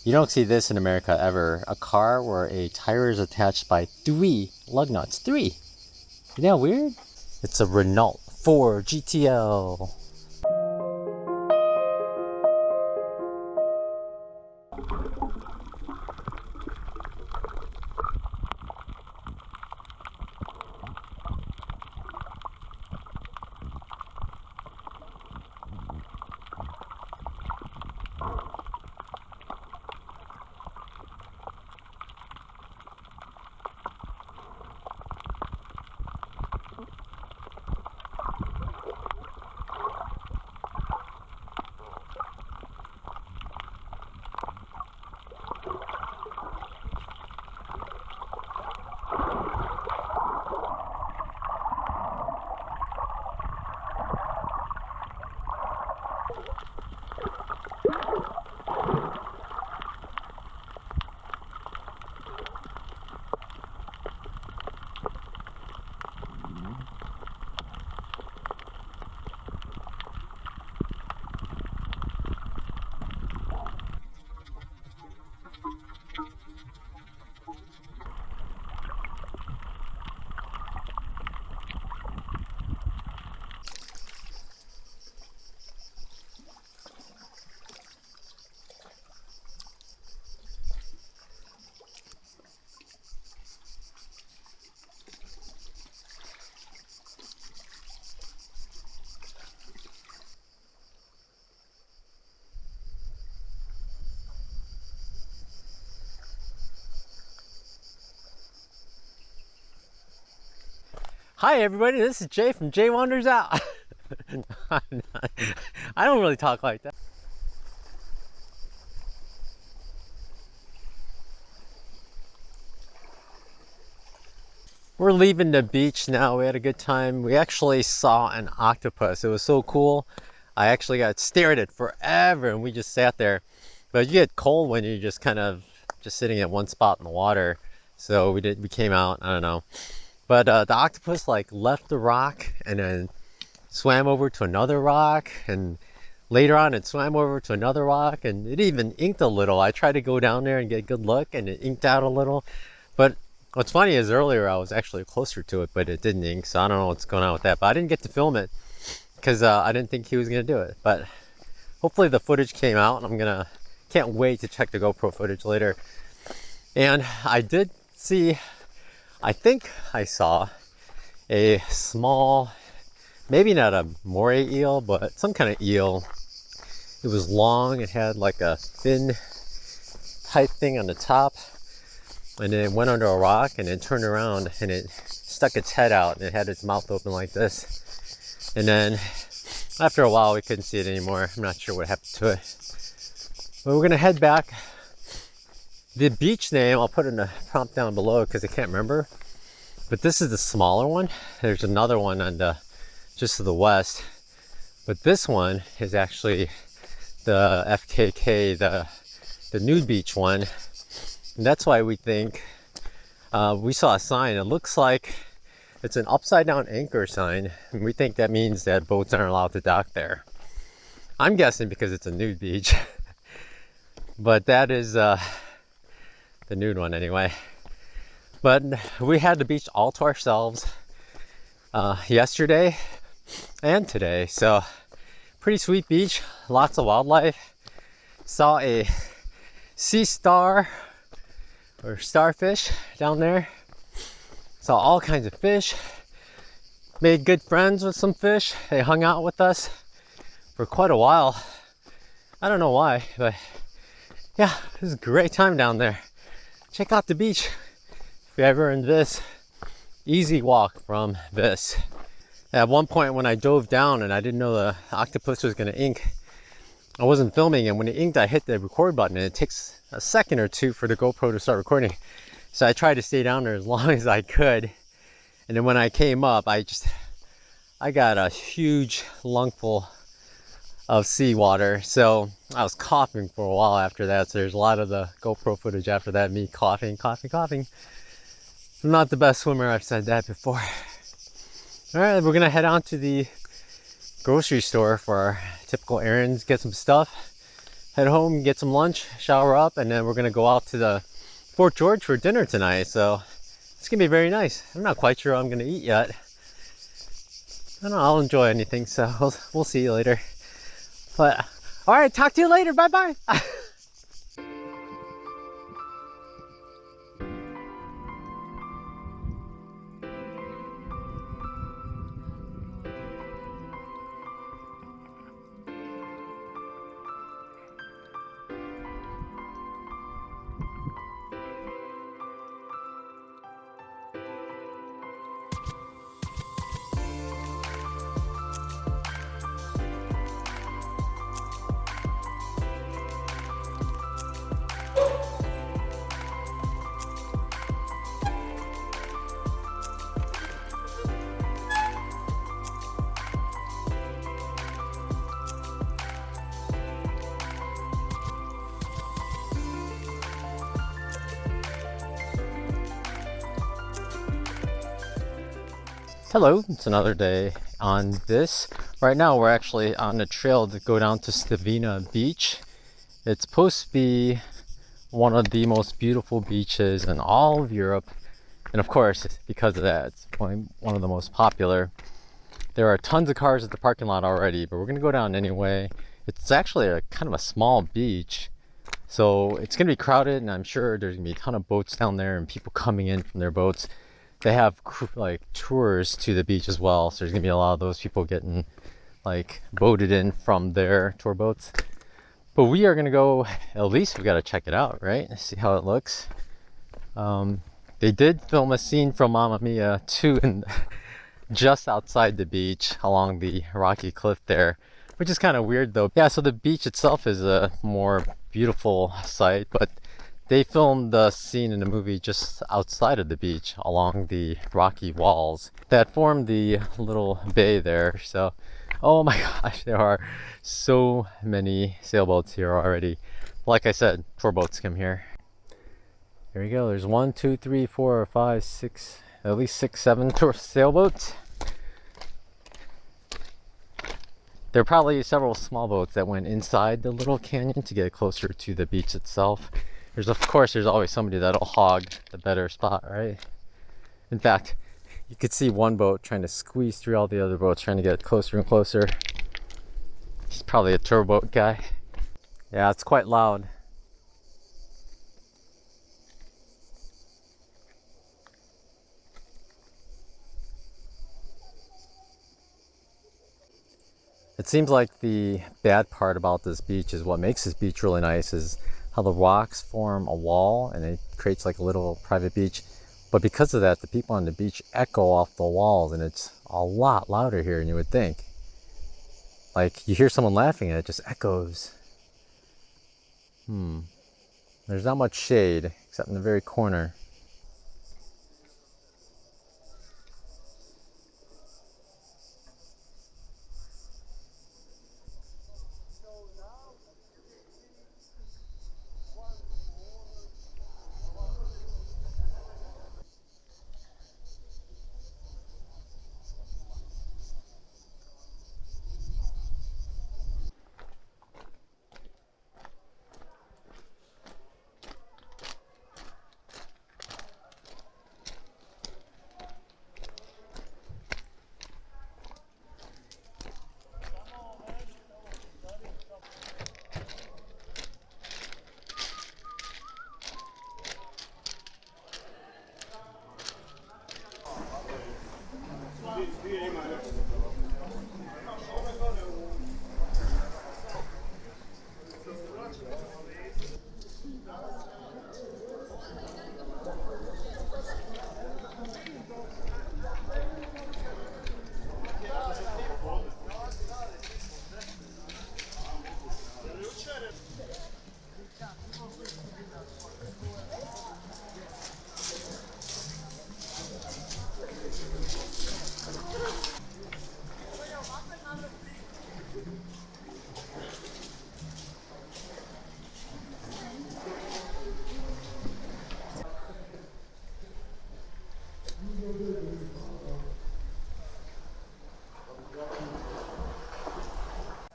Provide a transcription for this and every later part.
You don't see this in America ever. A car where a tire is attached by 3 lug nuts. 3! Isn't that weird? It's a Renault 4 GTL. Hi everybody, this is Jay from Jay Wanders Out. I don't really talk like that. We're leaving the beach now. We had a good time. We actually saw an octopus. It was so cool. I actually got stared at forever and we just sat there. But you get cold when you're just kind of just sitting at one spot in the water. So we came out, I don't know. But the octopus like left the rock and then swam over to another rock, and later on it swam over to another rock, and it even inked a little. I tried to go down there and get a good look and it inked out a little. But what's funny is earlier I was actually closer to it, but it didn't ink, so I don't know what's going on with that. But I didn't get to film it because I didn't think he was going to do it. But hopefully the footage came out, and can't wait to check the GoPro footage later. And I did see, I think I saw a small, maybe not a moray eel, but some kind of eel. It was long, it had like a fin type thing on the top, and then it went under a rock and it turned around and it stuck its head out and it had its mouth open like this. And then after a while we couldn't see it anymore. I'm not sure what happened to it. But we're gonna head back. The beach name, I'll put in the prompt down below because I can't remember. But this is the smaller one. There's another one on the just to the west. But this one is actually the FKK, the nude beach one. And that's why we think, we saw a sign. It looks like it's an upside down anchor sign. And we think that means that boats aren't allowed to dock there. I'm guessing because it's a nude beach. But that is the nude one anyway. But we had the beach all to ourselves yesterday and today, so pretty sweet beach, lots of wildlife. Saw a sea star or starfish down there. Saw all kinds of fish, made good friends with some fish. They hung out with us for quite a while. I don't know why, but yeah, it was a great time down there. Check out the beach if you're ever in this. Easy walk from this. At one point when I dove down and I didn't know the octopus was going to ink, I wasn't filming, and when it inked I hit the record button and it takes a second or two for the GoPro to start recording. So I tried to stay down there as long as I could, and then when I came up I got a huge lungful of seawater, so I was coughing for a while after that. So there's a lot of the GoPro footage after that, me coughing. I'm not the best swimmer, I've said that before. All right, we're gonna head on to the grocery store for our typical errands, get some stuff, head home, get some lunch, shower up, and then we're gonna go out to the Fort George for dinner tonight. So it's gonna be very nice. I'm not quite sure what I'm gonna eat yet. I don't know, I'll enjoy anything, so we'll see you later. But all right, talk to you later. Bye bye. Hello, it's another day on this. Right now we're actually on a trail to go down to Stiniva beach. It's supposed to be one of the most beautiful beaches in all of Europe. And of course, because of that, it's one of the most popular. There are tons of cars at the parking lot already, but we're gonna go down anyway. It's actually a kind of a small beach, so it's gonna be crowded, and I'm sure there's gonna be a ton of boats down there and people coming in from their boats. They have like tours to the beach as well, so there's gonna be a lot of those people getting like boated in from their tour boats. But we are gonna go, at least we gotta check it out, right? See how it looks. They did film a scene from Mamma Mia 2 and just outside the beach along the rocky cliff there, which is kind of weird though. Yeah, so the beach itself is a more beautiful sight, but they filmed the scene in the movie just outside of the beach along the rocky walls that form the little bay there. So, oh my gosh, there are so many sailboats here already. Like I said, tour boats come here. Here we go. There's 1, 2, 3, 4, 5, 6, at least 6, 7 tour sailboats. There are probably several small boats that went inside the little canyon to get closer to the beach itself. Of course, there's always somebody that'll hog the better spot, right? In fact, you could see one boat trying to squeeze through all the other boats, trying to get closer and closer. He's probably a tour boat guy. Yeah, it's quite loud. It seems like the bad part about this beach is what makes this beach really nice is how the rocks form a wall and it creates like a little private beach. But because of that, the people on the beach echo off the walls, and it's a lot louder here than you would think. Like you hear someone laughing and it just echoes. There's not much shade except in the very corner.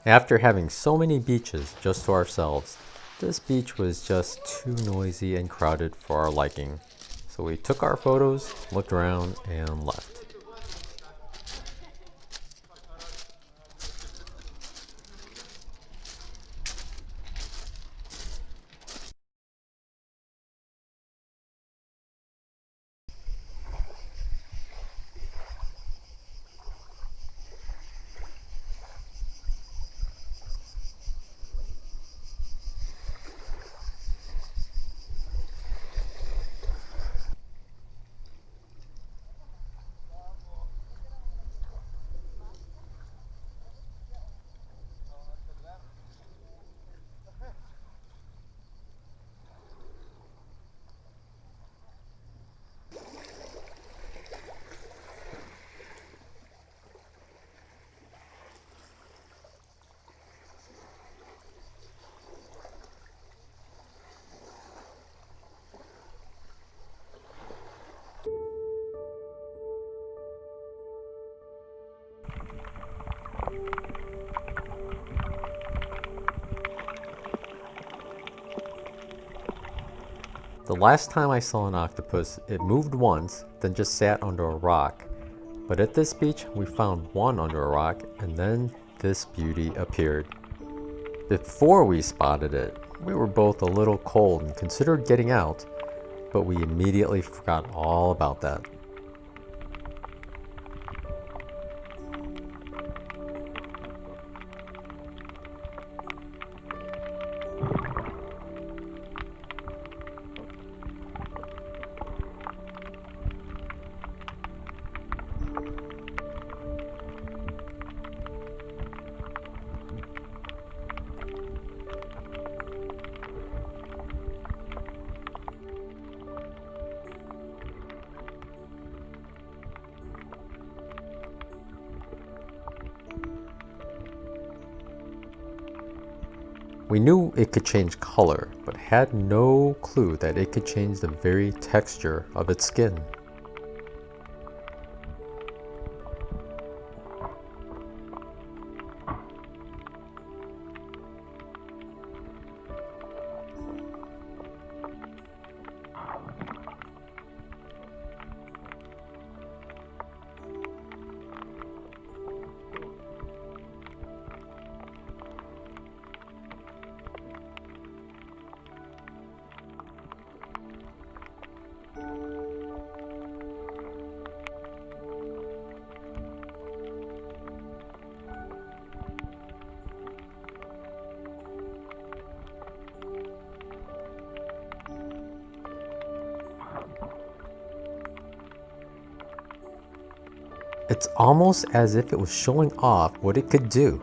After having so many beaches just to ourselves, this beach was just too noisy and crowded for our liking. So we took our photos, looked around, and left. The last time I saw an octopus, it moved once, then just sat under a rock. But at this beach, we found one under a rock, and then this beauty appeared. Before we spotted it, we were both a little cold and considered getting out, but we immediately forgot all about that. We knew it could change color, but had no clue that it could change the very texture of its skin. It's almost as if it was showing off what it could do.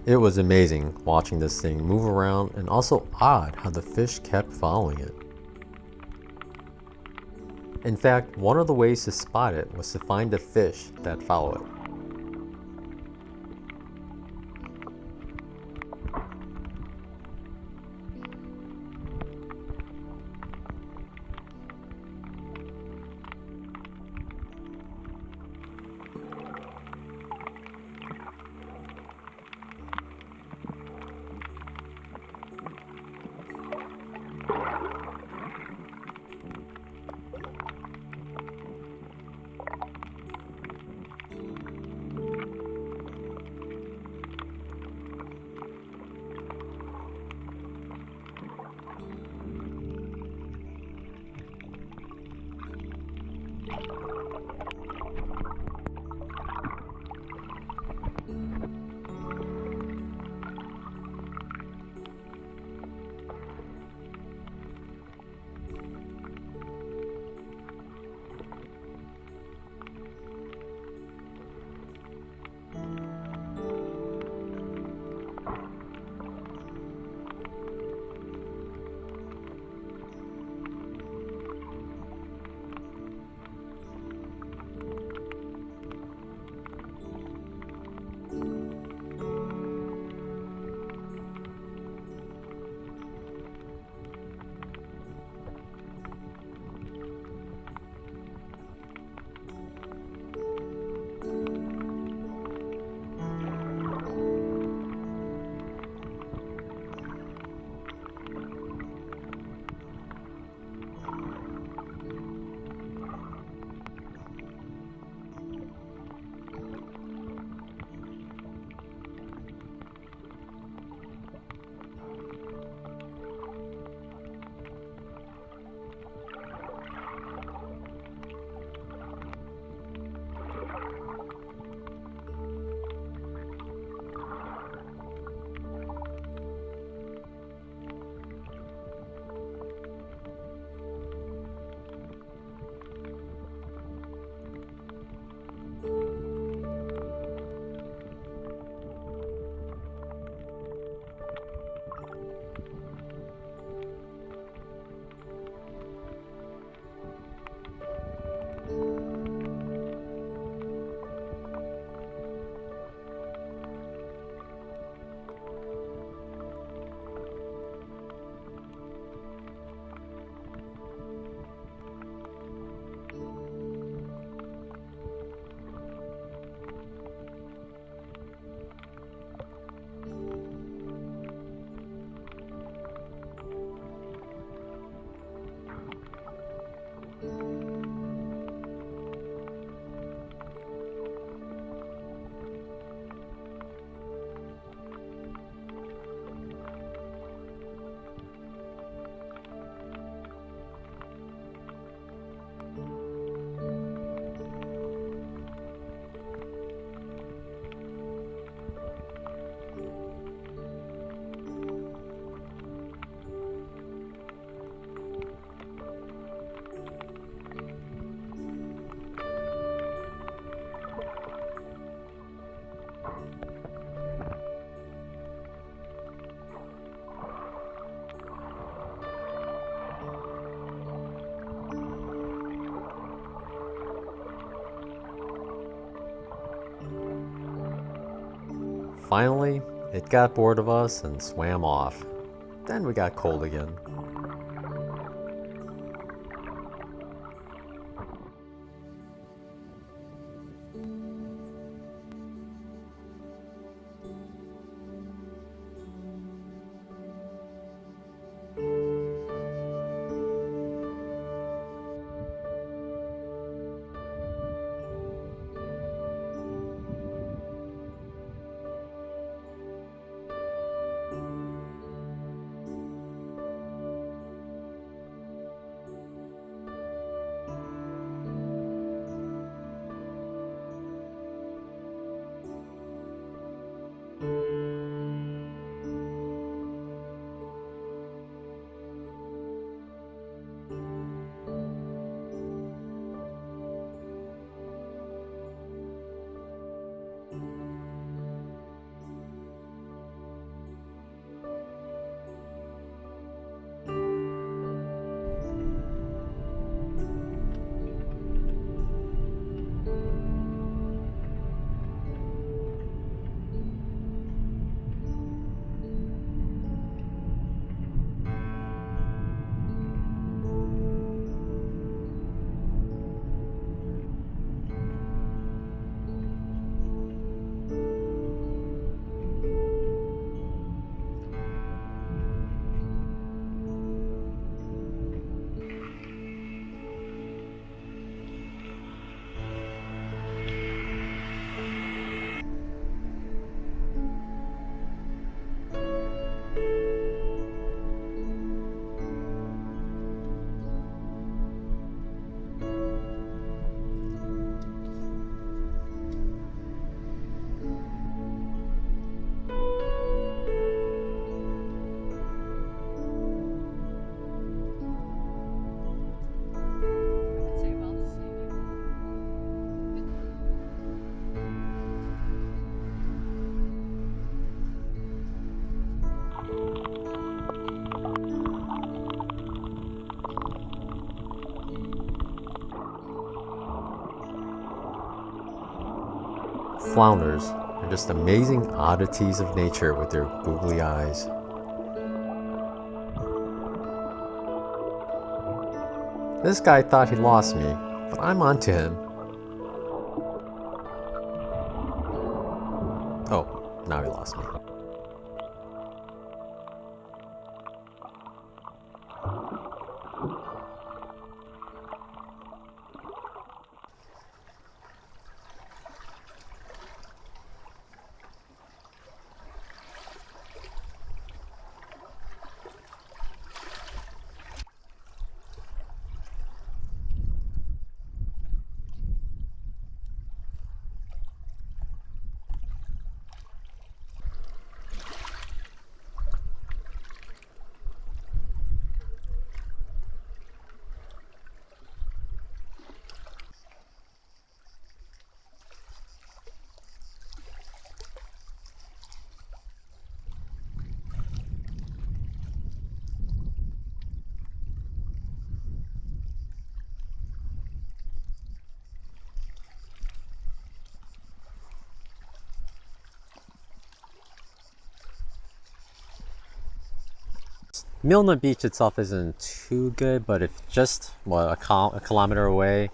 It was amazing watching this thing move around, and also odd how the fish kept following it. In fact, one of the ways to spot it was to find the fish that follow it. Finally, it got bored of us and swam off. Then we got cold again. flounders are just amazing oddities of nature with their googly eyes. This guy thought he lost me, but I'm onto him. Oh, now he lost me. Milne Beach itself isn't too good, but if just a kilometer away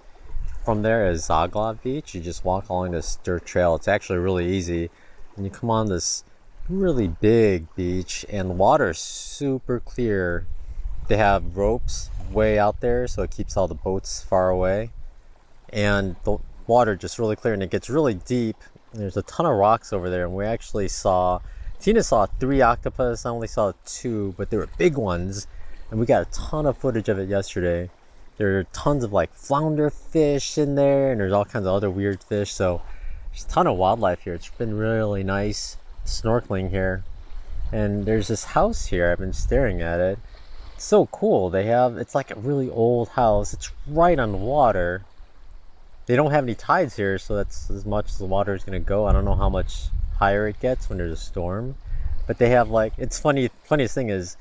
from there is Zaglov Beach. You just walk along this dirt trail. It's actually really easy, and you come on this really big beach, and the water is super clear. They have ropes way out there, so it keeps all the boats far away, and the water just really clear, and it gets really deep. There's a ton of rocks over there, and we actually saw Tina saw 3 octopus. I only saw 2, but they were big ones, and we got a ton of footage of it yesterday. There are tons of like flounder fish in there, and there's all kinds of other weird fish, so there's a ton of wildlife here. It's been really nice snorkeling here. And there's this house here. I've been staring at it. It's so cool. It's like a really old house. It's right on the water. They don't have any tides here, so that's as much as the water is going to go. I don't know how much higher it gets when there's a storm, but they have like, it's funny. Funniest thing is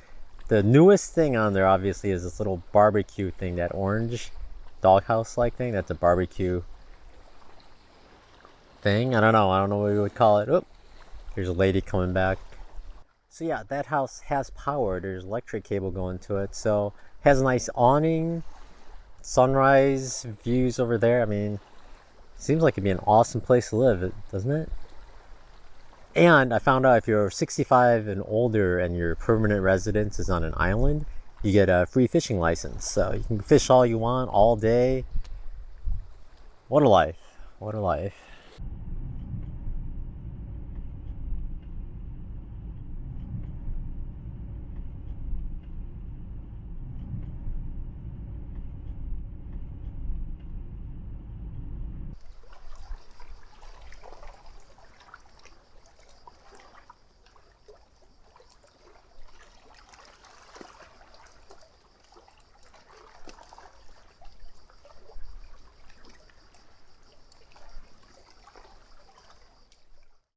the newest thing on there obviously is this little barbecue thing, that orange doghouse like thing. That's a barbecue thing. I don't know what we would call it. Oh, there's a lady coming back. So yeah, that house has power. There's electric cable going to it, so it has a nice awning, sunrise views over there. I mean, seems like it'd be an awesome place to live, doesn't it? And I found out if you're 65 and older and your permanent residence is on an island, you get a free fishing license. So you can fish all you want all day. What a life. What a life.